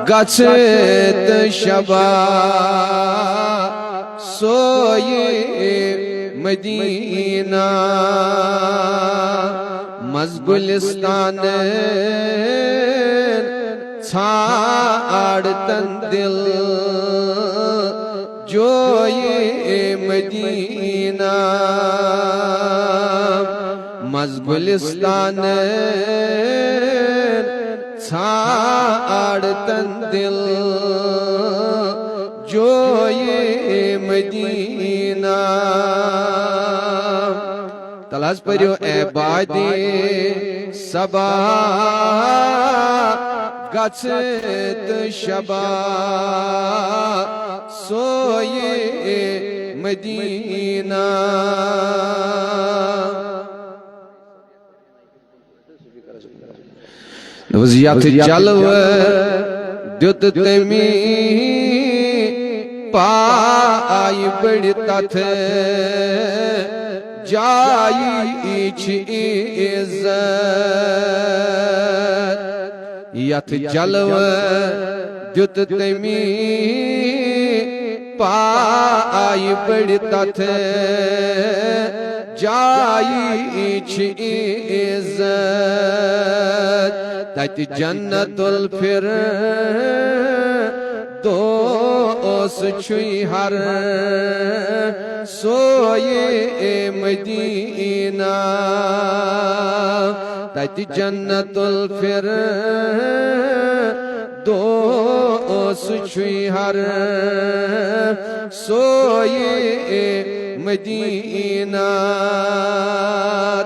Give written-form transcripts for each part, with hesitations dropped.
گژھت شبا سوئے مدینہ مزگلستان ژھانڈتن دل جوئے مدینہ مزگلستان ژھانڈتن دل جوئے مدینہ تلاز پریو اے بادی صبا گژھت شبا سوئے مدینہ یتھ جلو دیت تمی پائی بڑی تتھ جائی چھ عزت یتھ جلو دیت تمی پائی بڑی تتھ جائی چھ عزت تت جنت الفردوس چھوئی ہر سوئے مدینہ تت جنت الفردوس چھوئی ہر سوئے مدینہ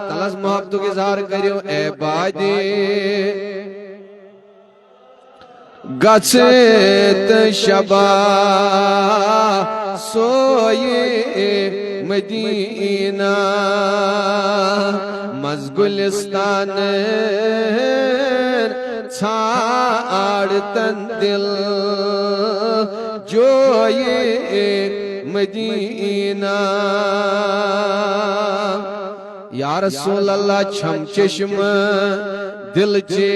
تلاس محبتو کے اظہار کریو اے بادی گژھت شبا سوئے مدینہ مزگلستان ژھانڈتن دل جوئے مدینہ یا رسول اللہ چھم چشم دل چے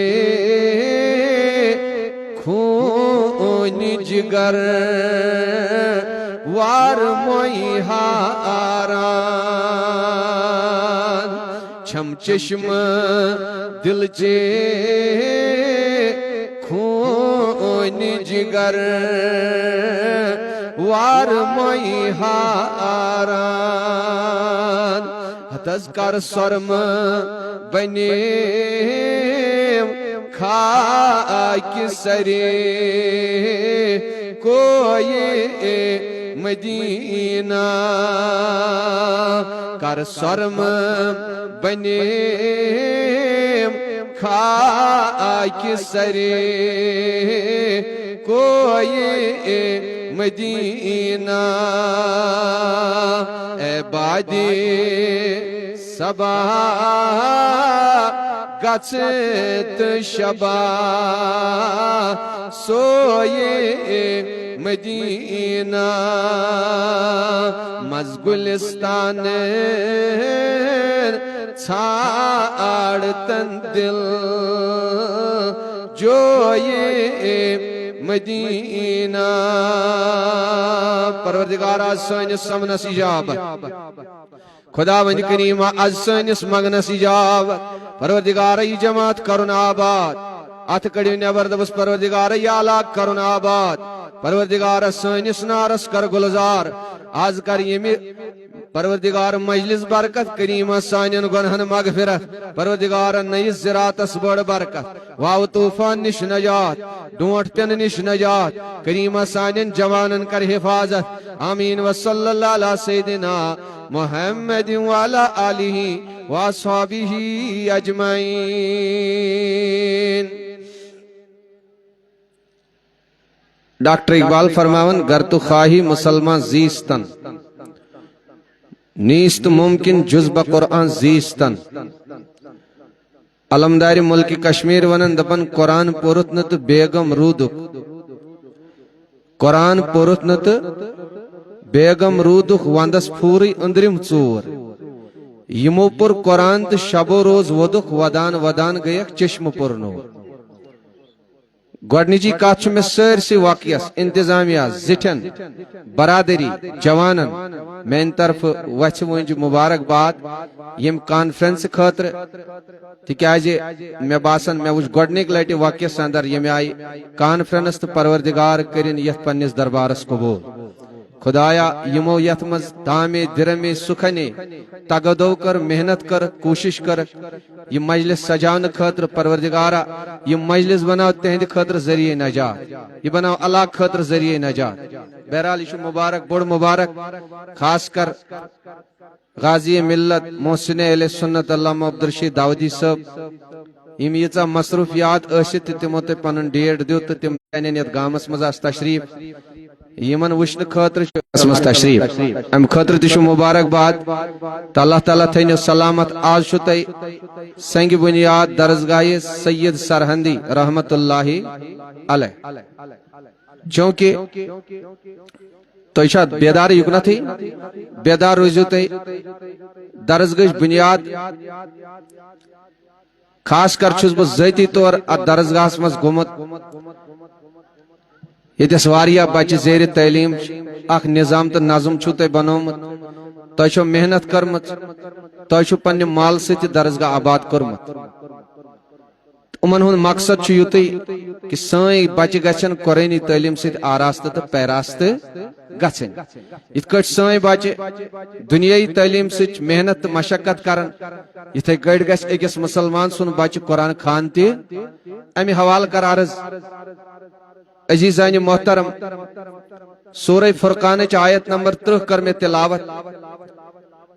خون جگر وار موئی ہاران چھم چشم دل چے خون جگر وار موئی ہاران تذکر سرم بنیم خاک سرے کوئی مدینہ کر سرم بنیم خاک سرے کوئی مدینہ اے بادی صبا گژھت شبا سوئے مدینہ مزگلستان ژھانڈتن دل جوئے مدینہ پروردگارا سٲنِس سمنس اجابت خداوند کریم از سٲنِس منگنس اجابت پروردگارا یہ جماعت کرن آباد ات کڑیو نیبر دبس پروردگارا یہ علاق کرن آباد پروردگارا سٲنِس نارس کر گلزار آز کر یمی پروردگار مجلس برکت کریمہ سانین گنہن مغفرت پروردگار نئیس زراتس بڑ برکت واو طوفان نش نجات ڈونٹ پین نش نجات کریمہ سانین جوانن کر حفاظت آمین وصلی اللہ علی سیدنا محمد وعلی آلہ واصحابہ اجمعین ڈاکٹر اقبال فرماون گر تو خواہی مسلمان زیستن نیست ممکن جز بقرآن زیستن علمدار ملک کشمیر ونن دپن قرآن پورت نت بیگم رودک قرآن پورت نت بیگم رودک وندس پھوری اندرم ژور یمو پر قرآن تو شب و روز ودک ودان ودان گیک چشم پر نور گۄڈنِچی کتھ چھُ مےٚ سٲرسٕے واقعس انتظامیہ زِٹھٮ۪ن برادری جوانن میانہِ طرفہٕ وَژھِ وٲنٛجہِ مُبارکباد ییٚمہِ کانفرنس خٲطرٕ تِکیازِ مےٚ باسان مےٚ وٕچھ گۄڈنِکۍ لٹہِ واقعس اندر ییٚمہِ آیہِ کانفرنس تہٕ پروردگار کٔرِن یتھ پننِس دربارس قبوٗل خدایا یمو یتھ منٛز دامے درمے سُکھنے تگدو کر محنت کر کوشش کر یہ مجلس سجاونہٕ خٲطرٕ پروردگارا یہ مجلس بناو تہندِ خٲطرٕ ذریعہ نجات یہ بناو اللہ خٲطرٕ ذریعہ نجات بہرحال یہ مبارک بوڑ مبارک خاص کر غازی ملت محسن علیہ سنت علامہ عبدالرشید داودی صٲب یم ییژاہ مصروفیات ٲسِتھ تہِ تِمو تۄہہِ پنُن ڈیٹ دیُت تہٕ تِم انن یتھ گامس منٛز آسہٕ تشریف یمن وٕچھنہٕ خٲطرٕ چھُ تشریف امہِ خٲطرٕ تہِ چھُ مبارکباد تہٕ اللہ تعالیٰ تھٲینو سلامت آز چھُ تۄہہِ سنگِ بنیاد درسگاہ سید سرہندی رحمت اللہ علیہ چونکہ تۄہہِ چھا بیدار یُکنتھٕے بیدار روٗزِو تُہۍ درسگاہٕچ بنیاد خاص کر چھُس بہٕ ذٲتی طور اتھ درسگاہس منٛز گوٚمُت ییٚتٮ۪س واریاہ بچہِ زیرِ تعلیٖم اکھ نظام تہٕ نظم چھُو تۄہہِ بنومُت تۄہہِ چھو محنت کٔرمٕژ تۄہہِ چھُ پننہِ مالہٕ سۭتۍ درسگاہ آباد کوٚرمُت یِمن ہُنٛد مقصد چھُ یُتُے کہِ سٲنۍ بچہِ گژھن قۄرٲنی تعلیٖم سۭتۍ آراستہٕ تہٕ پیراستہٕ گژھٕنۍ یِتھ کٲٹھۍ سٲنۍ بچہِ دُنیٲیی تعلیٖم سۭتۍ محنت تہٕ مشقت کرن یِتھے کٲٹھۍ گژھِ أکِس مُسلمان سُنٛد بچہِ قرآن خان تہِ امہِ حوالہٕ کر عرض عزیزانِ محترم سورہ فرقانٕچ آیت نمبر 30 کر مےٚ تلاوت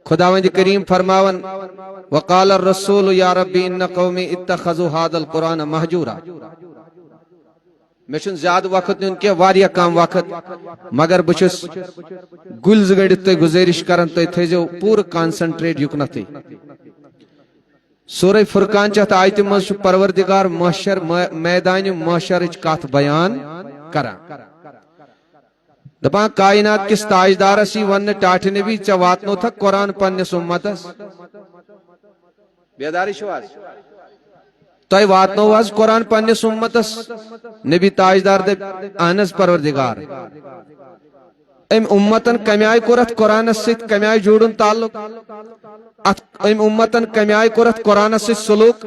خداوند کریم فرماون وقال الرسول یا ربی ان قومی اتخذوا هذا القرآن مہجورا مےٚ چھُنہٕ زیادٕ وقت نیُن کینٛہہ واریاہ کم وقت مگر بہٕ چھُس گُلۍ زٕ گٔنڈِتھ تۄہہِ گُزٲرِش کران تُہۍ تھٲیزیو پوٗرٕ کانسنٹریٹ یُکنتھٕے سورہ فرقان چہِ اتھ آیتہِ منٛز چھُ پروردگار محشر میدانہِ محشرٕچ کتھ بیان کران دپان کائنات کس تاجدارس یی وننہٕ ٹاٹھہِ نبی ژےٚ واتنوتھکھ قرآن پننِس اُمتس بیداری چھِو حظ تۄہہِ واتنوو حظ قرآن پننِس اُمتس نبی تاجدار دپہِ اہن حظ پروردگار أمۍ اُمتن کمہِ آیہِ کوٚر اتھ قرآنس سۭتۍ کمہِ آیہِ جوٗڑُن تعلق أمۍ اُمتن کمہِ آیہِ کوٚر اتھ قرآنس سۭتۍ سلوٗک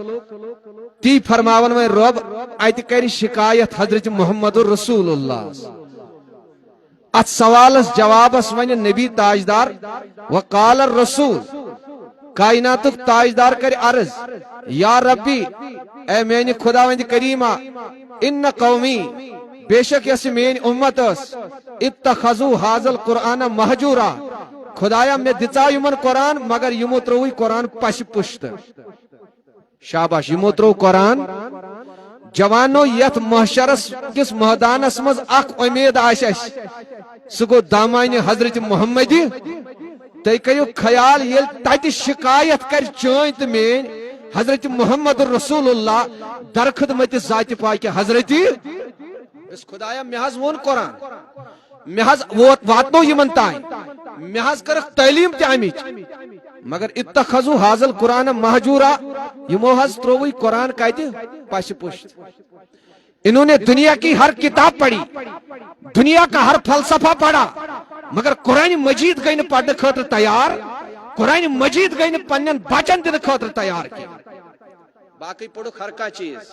تی فرماون وۄنۍ رۄب اتہِ کرِ شکایت حضرت محمد رسول اللہ اتھ سوالس جوابس ونہِ نبی تاجدار وقال الرسول کائناتُک تاجدار کرِ عرض یا ربی اے میانہِ خداوندِ کریٖما ان قومی بے شک یۄس میٲنۍ اُمت ٲس اتخذوا هذا القرآن مہجورا خدایا مےٚ دِژاو یِمن قرآن مگر یِمو ترٛووٕے قرآن پشہِ پُشتہٕ شاباش یِمو ترٛوو قرآن جوانو یتھ محشرس کِس مٲدانس منٛز اکھ اُمید آسہِ اسہِ سُہ گوٚو دامانہِ حضرت محمدی تُہۍ کٔرِو خیال ییٚلہِ تتہِ شکایت کرِ چٲنۍ تہٕ میٲنۍ حضرت محمد رسول اللہ درخدمتِ ذاتِ پاکہِ حضرت خدایا مےٚ حظ ووٚن قرآن مےٚ حظ واتنو یِمن تانۍ مےٚ حظ کٔرٕکھ تعلیٖم تہِ امِچ مگر اتخذوا هذا القرآن مہجورا یِمو حظ ترٛووٕے قرآن کتہِ پشہِ پُشت انہوں نے دنیا کی ہر کتاب پڑھی دنیا کا ہر فلسفہ پڑھا مگر قرآن مجید گئی نہٕ پرنہٕ خٲطرٕ تیار قرآن مجید گئی نہٕ پننٮ۪ن بچن دِنہٕ خٲطرٕ تیار کینٛہہ باقٕے پوٚرُکھ ہر کانٛہہ چیٖز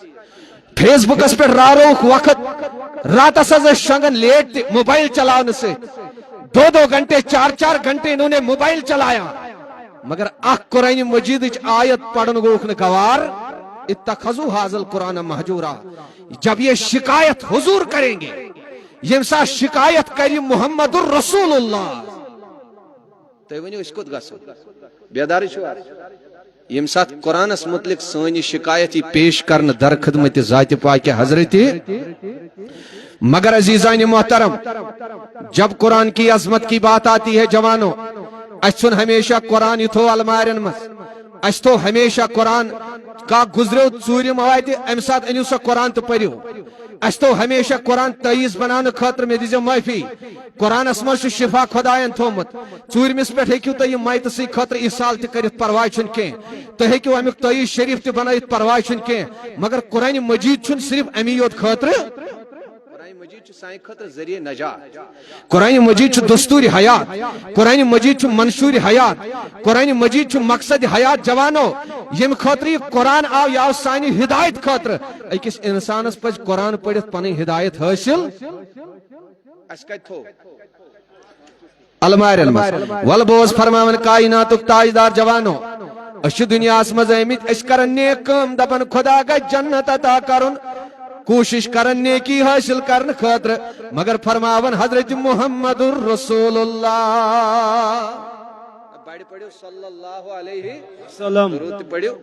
فیس بُکس پٮ۪ٹھ رارووُکھ وقت راتس حظ ٲسۍ شۄنٛگان لیٹ تہِ موبائل چلاونہٕ سۭتۍ 2-2 گھنٹے 4-4 گھنٹے انہوں نے موبائل چلایا مگر اکھ قرآن مجیدٕچ آیت پڑھن گوٚوُکھ نہٕ گوار اتخذوا هذا القرآن مہجورا جب یہ شکایت حضور کریں گے ییٚمہِ ساتہٕ شکایت کرِ محمد رسول اللہ تُہۍ ؤنِو أسۍ کوٚت گژھو بیدارٕے چھِو ییٚمہِ ساتہٕ قرآنس متعلق سٲنۍ شکایت یی پیش کرنہٕ درخدمتِ ذاتِ پاکہِ حضرت مگر عزیزان محترم جب قرآن کی عظمت کی بات آتی ہے جوانوں اسہِ ژھُن ہمیشہ قرآن یہِ تھوٚو المارٮ۪ن منٛز اسہِ تھوٚو ہمیشہ قرآن کانٛہہ گُزریو ژوٗرِم واتہِ امہِ ساتہٕ أنِو سا قرآن تہٕ پٔرِو اس تو ہمیشہ قرآن تعیز بنانے خاطر میں دیجیے معافی قرآن مز شفا خدائن تھومت ژوٗرمِس پٮ۪ٹھ ہیٚکِو تُہۍ یہِ میتہٕ سٕے خٲطرٕ اِصال تہِ کٔرِتھ پرواے چھُنہٕ کینٛہہ تُہۍ ہیٚکِو امیُک تعیز شریف تہِ بنٲیِتھ پرواے چھُنہٕ کینٛہہ مگر قرآن مجید چھُنہٕ صرف امی یوت خٲطرٕ قرآن مجید چھُ سانہِ خٲطرٕ ذریعہ نجات قرآن مجید چھُ دستور حیات قرآن مجید چھُ منشور حیات قرآن مجید چھُ مقصد حیات جوانو یم خاطر یہ قرآن آو یہ آو سانہِ ہدایت خاطرٕ أکِس اِنسانس پزِ قرآن پٔرِتھ پنٕنۍ ہدایت حٲصِل اَسہِ کتہِ تھوٚو المارین مز ول بوز فرماون کائناتُک تاجدار جوانو أسۍ چھِ دُنیاہس منٛز آمٕتۍ أسۍ کرن نیک کٲم دپن خدا گژھِ جنت عطا کرُن کوشش کرن نیکی حاصل کرن خاطر مگر فرماون حضرت محمد رسول اللہ بڑ پڑھو صلی اللہ علیہ وسلم درود پڑھو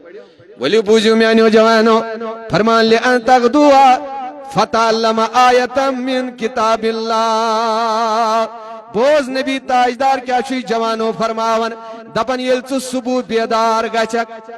ولی بوجھو میانیو جوانو فرمان لئن تغدوا فتعلم آیتا من کتاب اللہ بوز نبی تاجدار کیا چھوئی جوانو فرماون دپن یل ژٕ صبح بیدار گچھک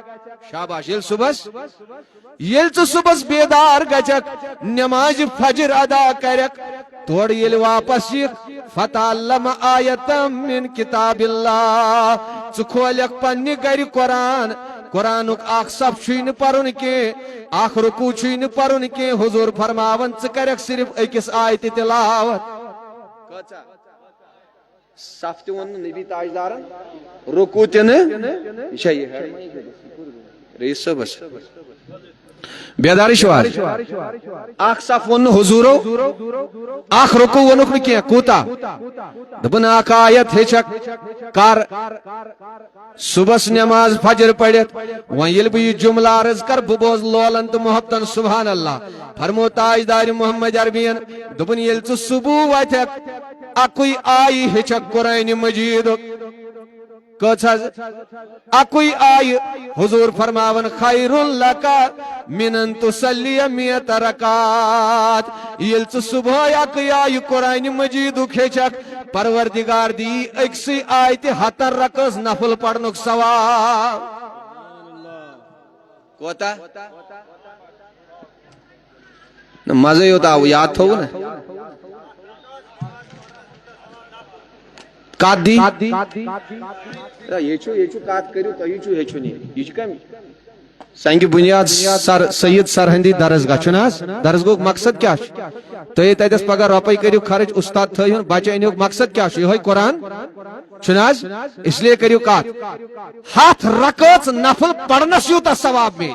شاباش یل ژٕ صبحس بیدار گچھک نماز فجر ادا کرک توڑ یل واپس یِکھ فتعلم آیتا من کتاب اللہ ژٕ کھولکھ پننہِ گرِ قرآن قرآنُک اکھ صف چھُے نہٕ پرُن کینٛہہ اکھ رکوع چھُے نہٕ پرُن کینٛہہ حضور فرماون ژٕ کرکھ صرف أکِس آیتہِ تلاوت صف تہِ ووٚن نہٕ نبی تاجدارن رکوع تہِ نہٕ یہِ چھا یہِ رئیس صٲبس بیداری شوار اکھ صف ووٚن نہٕ حضوٗرو اکھ رکوع ووٚنُکھ نہٕ کینٛہہ کوٗتاہ دوٚپُن اکھ آیت ہیٚچھکھ کر صبحس نماز فجر پڑھتھ وۄنۍ ییٚلہِ بہٕ یہِ جملہٕ عرض کر بہٕ بوز لولن تہٕ محبتن سبحان اللہ فرمو تاجدار محمد عربین دوٚپُن ییٚلہِ ژٕ صبح وتھکھ اکُے آیہِ ہیٚچھکھ قرآن مجیدُک کٔژ حظ اکُے آیہِ حضور فرماون خیر لکا من ان تصلی مئۃ رکعات ییٚلہِ ژٕ صبحٲے اکٕے آیہِ قرآن مجیدُک ہیٚچھکھ پروردگار دی أکسٕے آیتہِ 100 رکعت نفل پرنُک ثواب کوتاہ مزے یوت آو یاد تھوٚو نا کتھ دی یہ کت کرو تھی چھو ہیچھن یہ کم سنگ بنیاد سر سید سرہندی درس گھن درس گو مقصد کیا تھی تتس پگہ روپے کرو خرچ استاد تھون بچہ انیو مقصد کیا یہ قرآن چھناز اس لیے کرو کت 7 رکعت نفل پڑھنس یوتہ ثواب میں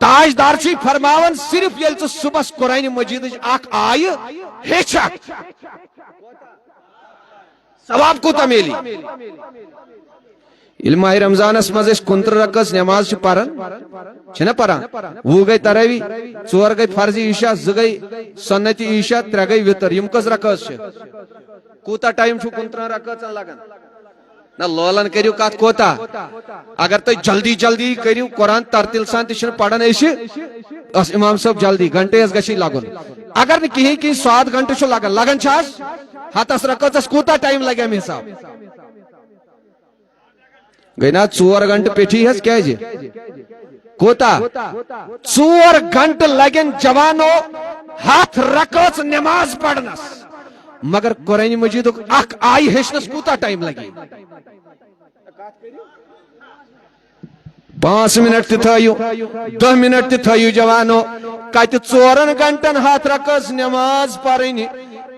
تاجدار چھ فرماون صرف یل ژٕ صبحس قرآن مجید اکھ آیہِ ہیٚچھکھ ثواب کوتاہ میلی ییٚلہِ ماہ رمضانس منٛز 29 رکعت نماز چھِ پران چھِنا پران 20 گٔے تراوی 4 گٔے فرضی عشاء 2 گٔے سنتی عشاء 3 گٔے وتر یم کٔژ رکعت چھِ کوتاہ ٹایم چھُ 29 رکعتن لگان نہ لولن کٔرِو کتھ کوتاہ اگر تُہۍ جلدی جلدی کٔرِو قرآن ترتیل سان تہِ چھِنہٕ پران أسۍ امام صٲب جلدی گھنٹے حظ گژھِ لگُن اگر نہٕ کِہیٖنۍ کِہیٖنۍ 7 گھنٹہٕ چھُ لگان چھِ حظ 7 رکعتس کوتاہ ٹایم لگہِ امہِ حساب گٔے نا 4 گھنٹہٕ پیٹھی حظ کیازِ کوتاہ 4 گھنٹہٕ لگن جوانو 7 رکعت نماز پڑھنس مگر قرآن مجیدُک اکھ آیہِ ہیٚچھنس کوتاہ ٹایم لگہِ 5 منٹ تہِ تھٲیِو 10 منٹ تہِ تھٲیِو جوانو کتہِ 4 گھنٹن 7 رکعت نماز پرٕنۍ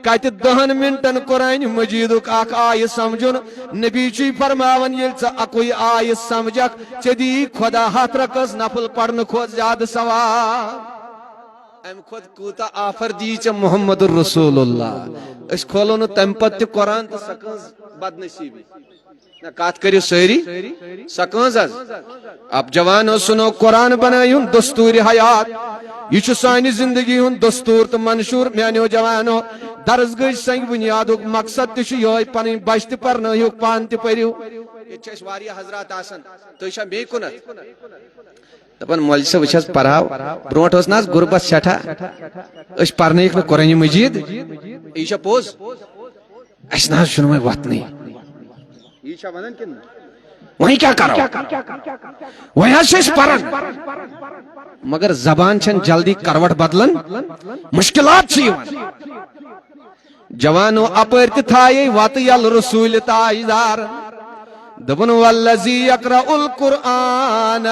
کتہِ 10 منٹن قرآن مجیدُک اکھ آیہِ سمجھُن نبی چھُے فرماون ییٚلہِ ژٕ اکُے آیہِ سمجھکھ ژےٚ دِیی خدا 7 رکعت نفل پرنہٕ کھۄتہٕ زیادٕ ثواب امہِ کھۄتہٕ کوٗتاہ آفر دی ژےٚ محمد رسول اللہ أسۍ کھولو نہٕ تمہِ پتہٕ تہِ قرآن تہٕ سۄ کٕہٕنٛز بدنصیٖبی نہ کتھ کٔرِو سٲری سۄ کٕہٕنٛز حظ اب جوانو سُنو قرآن بنٲیُن دستور حیات یہ چھُ سانہِ زندگی ہُنٛد دستور تہٕ منشور میانیو جوانو درس گاہ سنگ بنیادُک مقصد تہِ چھُ یِہوے پنٕنۍ بچہِ تہِ پرنٲیِوکھ پانہٕ تہِ پٔرِو ییٚتہِ چھِ اَسہِ واریاہ حضرات آسان تُہۍ چھا بیٚیہِ کُنتھ دپان مولوی صٲب وٕچھ حظ پرہاو برونٛٹھ اوس نہ حظ غُربت سٮ۪ٹھاہ أسۍ پرنٲیِکھ نہٕ قرآن مجیٖد یہِ چھا پوٚز اَسہِ نہ حظ چھُنہٕ وۄنۍ وۄتھنٕے یہِ چھا ونان کِنہٕ وہیں کیا کرو وہیں سے پرن مگر زبان چھن جلدی کروٹ بدلن مشکلات چھ جوانو اپر تہ تھایے وات یل رسول تاجدار دبن والذی یقرأ القرآن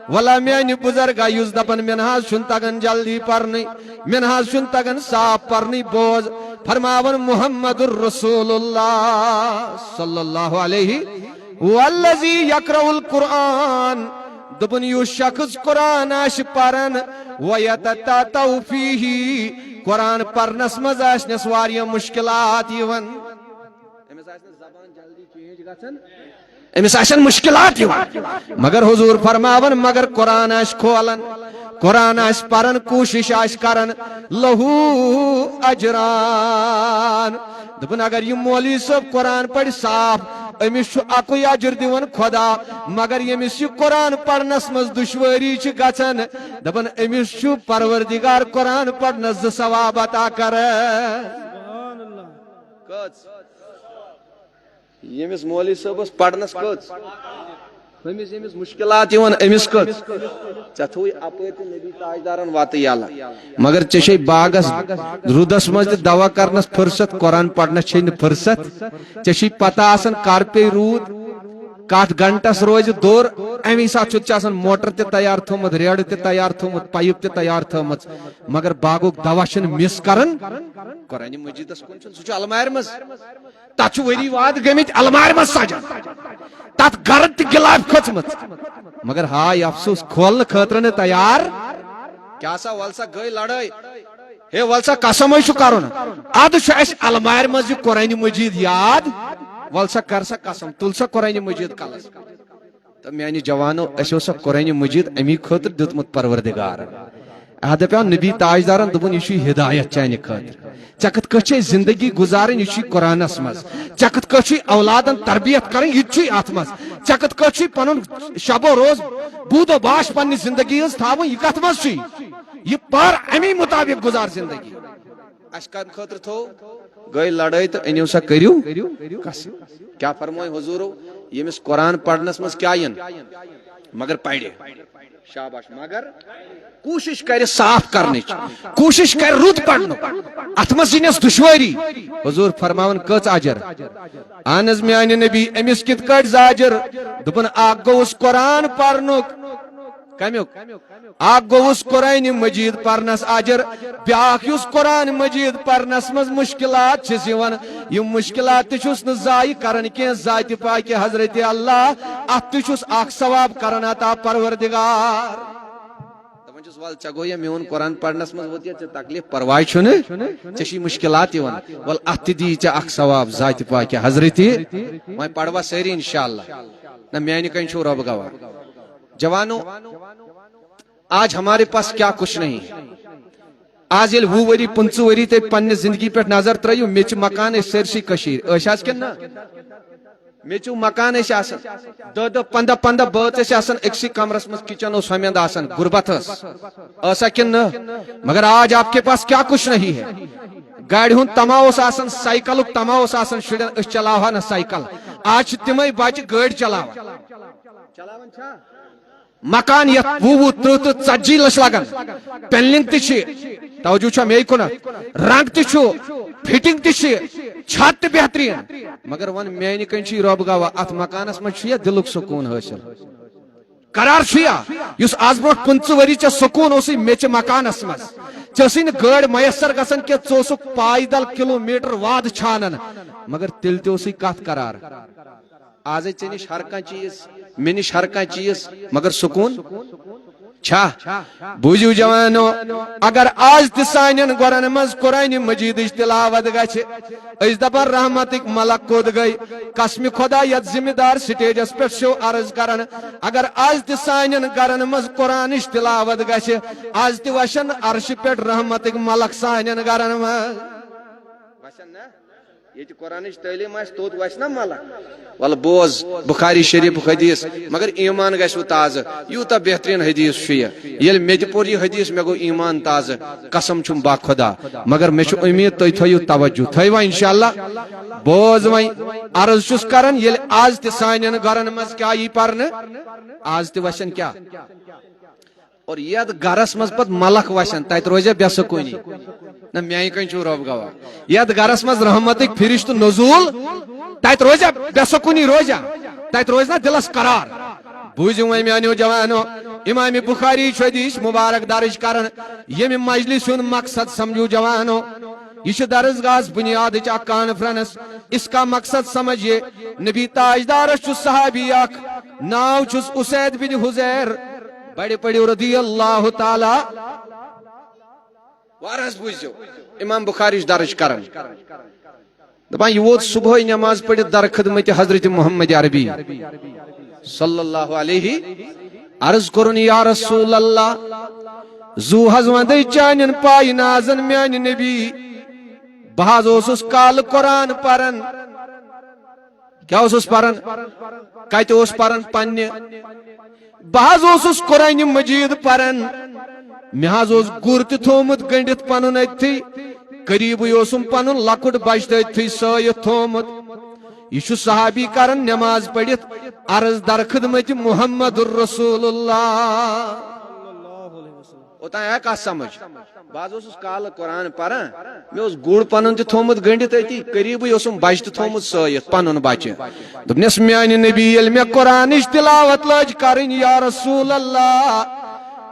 ولا میانی بزرگا یوز دپن منہاز چھن تگن جلدی پرنی منہاز چھن تگن صاف پرنی بوز فرماون محمد الرسول اللہ صلی اللہ علیہ والذی یقرأ القرآن دبن یو شخص قرآن آش پرن ویتتاتو فیہی قرآن پرنس مز آشنس واریاں مشکلات یون امس آشن مشکلات یون مگر حضور فرماون مگر قرآن آش کھولن قرآن آش پرن کوشش آش کرن لہو اجران دپن اگر یہ مولوی صاحب قرآن پڑھ صاف امس اکوئی اجر دیون خدا مگر یمس یہ قرآن پڑھنس مز دشواری چھ گژھان دپن امس چھ پروردگار قرآن پڑھنس زٕ ثواب عطا کران یمس مولوی صاحبس پڑھنس کٔژ امس مشکلات یون امس کٔژ ژےٚ تھووُے اپٲرۍ تہِ نبی تاجدارن وتہٕ یلہٕ مگر ژےٚ چھے باغس رودس منٛز تہِ دوا کرنس فرصت قرآن پرنس چھے نہٕ فرصت ژےٚ چھے پتہ آسان کر پے روٗد کتھ گھنٹس روزِ دور امی ساتہٕ چھُتھ ژےٚ آسان موٹر تہِ تیار تھوٚومُت ریڑٕ تہِ تیار تھوٚومُت پایپ تہِ تیار تھٲومٕژ مگر باغُک دوا چھُنہٕ مس کران قرآن مجیدس کُن چھُنہٕ سُہ چھُ المارِ منٛز تتھ چھُ ؤری واد گٔمٕتۍ المارِ منٛز سجان تت گرد تہ گلاف کھژمت مگر ہائے افسوس کھولنے خاطر نہ تیار کیا سا ولسا گئی لڑائی ہے ولسا قسم چھ کرن اد چھ اس المار مز یہ قرآن مجید یاد ولسا کر سا قسم تل سا قرآن مجید کلس تو میانی جوانو اسو سا قرآن مجید امی خاطر دتمت پروردگار اہد پیان نبی تاجدارن دبن یہ ہدایت چانہ خاطر چکت کچھ زندگی گزارن یہ قرآنس مز چکت کچھ اولادن تربیت کرن یہ ات مز چکت کچھ پن شب و روز بود و باش پنہ زندگی تھاون یہ کت مز یہ پر امی مطابق گزار زندگی اس کم خاطر تھو گئی لڑائی تو انیو سا کریو کیا فرمائے حضورو یمس قرآن پڑھنس مز کیا ین مگر پڑھے شاباش مگر کوشش کر صاف کرنے کوشش کر رت پڑھن ات مز ینس دشواری حضور فرماون کچ اجر اہن میانہ نبی امس کت کٹ زاجر دپن اک گوس قرآن پرنک کمیک اک گوس قرآن مجید پرنس اجر بیاکھ یس قرآن مجید پرنس مز مشکلات چھس یوان یم مشکلات تہ چھس نہ ضائع کرن کی ذات پاک حضرت اللہ ات تہ چھس اک ثواب کرن عطا پروردگار دپن چھس ول چگو یہ میون قرآن پرنس مز وت یہ تکلیف پرواہ چھن چشی مشکلات یوان ول ات دی چ اک ثواب ذات پاک حضرت وے پڑوا سری انشاءاللہ نہ میانی کن چھو رب گواہ جوانو آج ہمارے پاس کیا کچھ نہیں آج یل 20 وری 25 وری تے پنہ زندگی پہ نظر ترایو میچ مکان سرسی کشیر اشاس کن نا میچو مکان اس آسن 10-15 بات اس آسن اکسی کمرس مز کچن اس ہمیند آسن غربت ایسا کن نا مگر آج آپ کے پاس کیا کچھ نہیں ہے گاڑی ہن تماوس آسن سائیکلک تماوس آسن شڑن اس چلاوہا نا سائیکل آج تمہیں بچ گاڑی چلاوہ چلاون چھا مکان یت 20-30 لچھ لگن پینلنگ تہ توجہ چھا مے کن رنگ تہ فٹنگ تہ چھت تہ بہترین مگر ون میانہ کن چھ رب گواہ ات مکانس مز دلک سکون حاصل قرار اس آز برو 25 وری ے سکون اس میچ مکانس مز ژے گاڑی میسر گژھان کہ ژٕ پائیدل کلومیٹر واد چھانن مگر تیل تہ کت قرار آز ژے نش ہر کھانا چیز مے نش ہر کھانا چیز مگر سکون چھا بوجھو جوانو اگر آج تہ سانین گورن مز قرآن مجید تلاوت گچھ اس دپن رحمتک ملک کود گئی قسم خدا یت ذمہ دار سٹیجس پہ شو عرض کرن اگر آج تہ سانین گرن مز قرآن تلاوت گچھ آج تہ وشن عرش پہ رحمتک ملک سانین گرن مز یہ قرآن تعلیم توت وس نا ملک ول بوز بخاری شریف حدیث مگر ایمان گژھِ تازہ یوتہ بہترین حدیث یل مے تہ پور یہ حدیث مے گو ایمان تازہ قسم چھم با خدا مگر مے چھ امید تُہۍ تھٲیِو توجہ تھٲیوا انشاءاللہ بوز وۄنۍ عرض چھُس کران ییٚلہِ آز تہِ سانٮ۪ن گرن منٛز کیٛاہ یی پرنہٕ آز تہِ وسن کیٛاہ اور یتھ گرس مز پت ملک وسن تت روزیا بے سکونی نہ میانہ کن چھو رب گواہ یتھ گرس مز رحمتک فرشت نزول تت روزیا بے سکونی روزیا تت روز نا دلس قرار بوزو وۄنۍ میانیو جوانو امام بخاری حدیث مبارک درج کرن یم مجلس ہند مقصد سمجھو جوانو یہ درسگاہ بنیاد اک کانفرنس اس کا مقصد سمجھیے نبی تاجدار صحابی اخ ناو چھس اسید بن حذیر بڑے پڑھو رضی اللہ تعالی وارس بوزو امام بخاری درج کرن دپان یہ ووت صبح نماز پڑھت در خدمت حضرت محمد عربی صلی اللہ علیہ عرض کرن یا رسول اللہ زو حض وندے چانن پائی نازن میان نبی بہاز اوسس کال قرآن پرن کیا اوسس پرن کت اوس پرن پنہ بہاز اوسس قرآن مجید پرن مے حظ اوس گر تہ تھومت گنڈت پنن اتھی قریبی اوسم پنن لکٹ بچت اتھی سایت تھومت یہ صحابی کرن نماز پڑھت عرض در خدمت محمد الرسول اللہ اوتان ہے کا سمجھ بعض اوسس کال قرآن پران مے اوس گڑ پنن تہ تھومت گنڈت اتھی قریبی اوسم بچت تھومت سایت پنن بچہ دپنس میانہ نبی یل مے قرآنچ تلاوت لج کرن یا رسول اللہ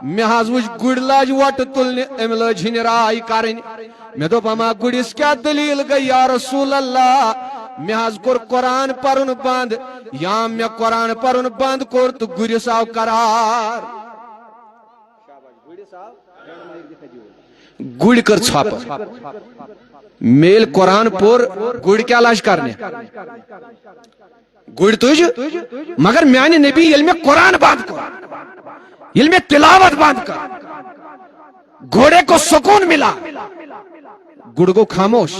مے حظ وچ گڑ لاج وٹ تلنہ ام لج ہنرائے کرن مے دوپ اما گڑس کیا دلیل گئی یا رسول اللہ مے حظ کور قرآن پرن بند یا مے قرآن پرن بند کور تو گڑس آو قرار گڑ کر چھاپ میل قرآن پور گڑ کیا لاج کرنے گڑ تج مگر میانہ نبی یل میں قرآن بند کر یل میں تلاوت بند کر گھوڑے کو سکون ملا گڑ کو خاموش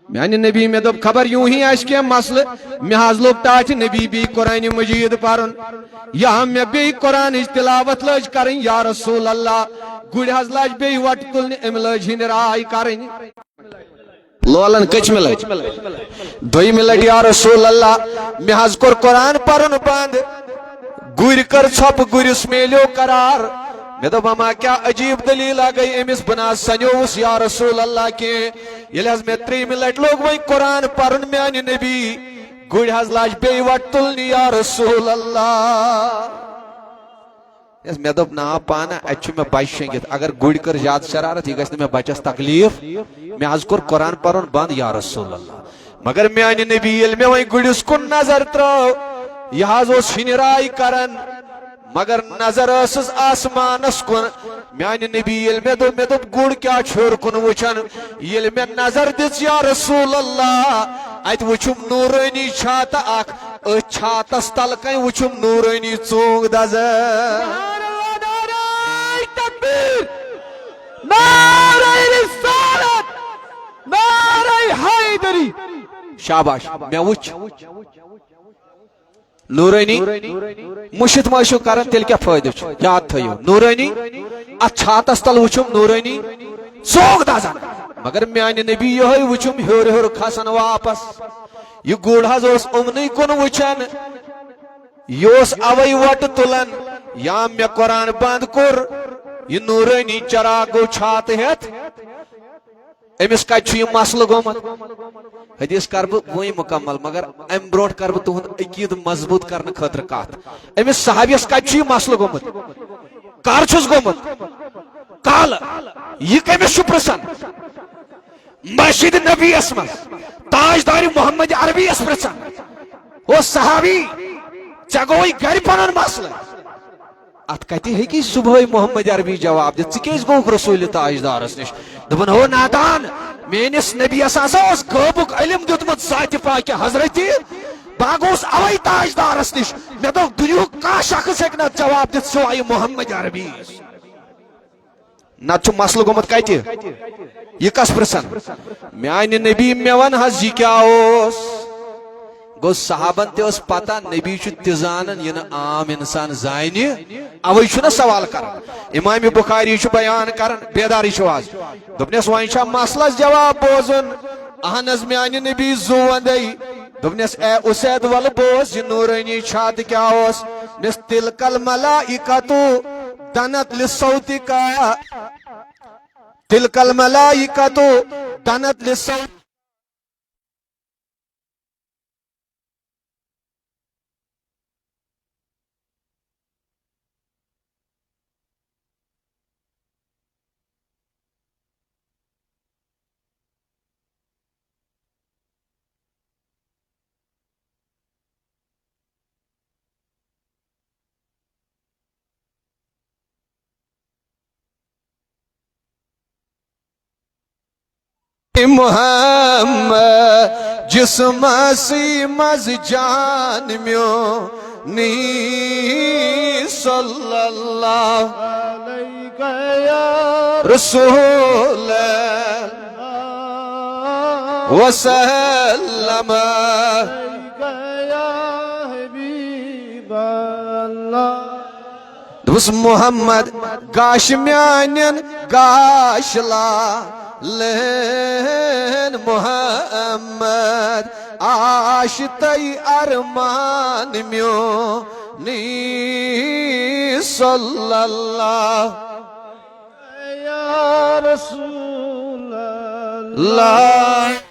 میانہ نبی میں دب خبر یوں ہی آش کے مسئلہ میں حاض لوگ ٹاچ نبی بھی قرآن مجید پرن یا میں بھی قرآن تلاوت لج کرن یا رسول اللہ گڑ حض لاج بی وٹ تلن ام لج ہنرائی کرن لولن کچ ملج دوئی ملج یا رسول اللہ میں حض کر قرآن پرن بند گر کر چھپ گرس میلیو قرار میں دب اما کیا عجیب دلیل آ گئی امس بنا سنیوس یا رسول اللہ کے یل حض میں 3 منٹ لوگ وہی قرآن پرن میانہ نبی گڑ حض لاج بی وٹ تلنی یا رسول اللہ میں دب نا پانا اچھو میں بچ شنگت اگر گڑ کر زیادہ شرارت یہ گھس میں بچس تکلیف میں حض کر قرآن پرن بند یا رسول اللہ مگر میانہ نبی یل میں وہی گڑس کن نظر ترو یہ حض اس ہنرائی کرن مگر نظر اسس آسمانس کن میانہ نبی یل میں دب گڑ کیا چھوڑ کن وچن یل میں نظر دس یا رسول اللہ ات وچم نورانی چھات اخ چھاتس تل کن وچم نورانی ژونگ دزر نعرہ رسالت نعرہ حیدری شاباش میں وچ نورانی مشت ماشو کرن تیل کیا فائدہ یاد تھیو نورانی ات چھاتس تل وچم نورانی ژونگ دزن مگر میانہ نبی یہ وچم ہور ہور کھسن واپس یہ گوڑ حض اس امنی کن وچن یہ اوی وٹ تلن یا میں قرآن بند کر یہ نورانی چراغو چھات ہت امس کت یہ مسئلہ گومت حدیث کر وہی مکمل مگر ام بروٹ کر تہد عقید مضبوط کرنے خاطر کت امس صحابیس کت یہ مسئلہ گومت کر چھس گومت کال یہ کمس پرسن مسجد نبی اسمن تاجدار محمد عربی اس پرسن وہ صحابی چگوئی گھر پنن مسئلہ ات کتی ہے کہ صبح محمد عربی جواب دے ژکیز گوک رسول تاجدارس نش دپن ہو نادان میانس نبی اس غوبک علم دیتمت ذات پاک حضرت بہ گوس اوے تاجدارس نش مے دو دنیا کا شخص ہیکہ جواب دت سوائے محمد عربی نت مسل گومت کت یہ کس پرسن میانہ نبی مے ون حظ یہ کیا گو صحابن تس پتہ نبی تزان یہ عام انسان زانہ اوے چھ سوال کر امام بخاری بیان کر بیداری آز دس ون مسلس جواب بوزن اہن حظ میانہ نبی زو ودے دس اے اسید ول بوز یہ نورانی چھات کیا دس تلک الملائکۃ دنت لصوتک تلک الملائکۃ دنت لصوتک محمد جسم سی مز جان میو نی صلی اللہ علیہ یا رسول وسلم یا حبیب اللہ دوس محمد گاش میانن گاش لا لین محمد آشتی ارمان میو نی صلی اللہ یا رسول اللہ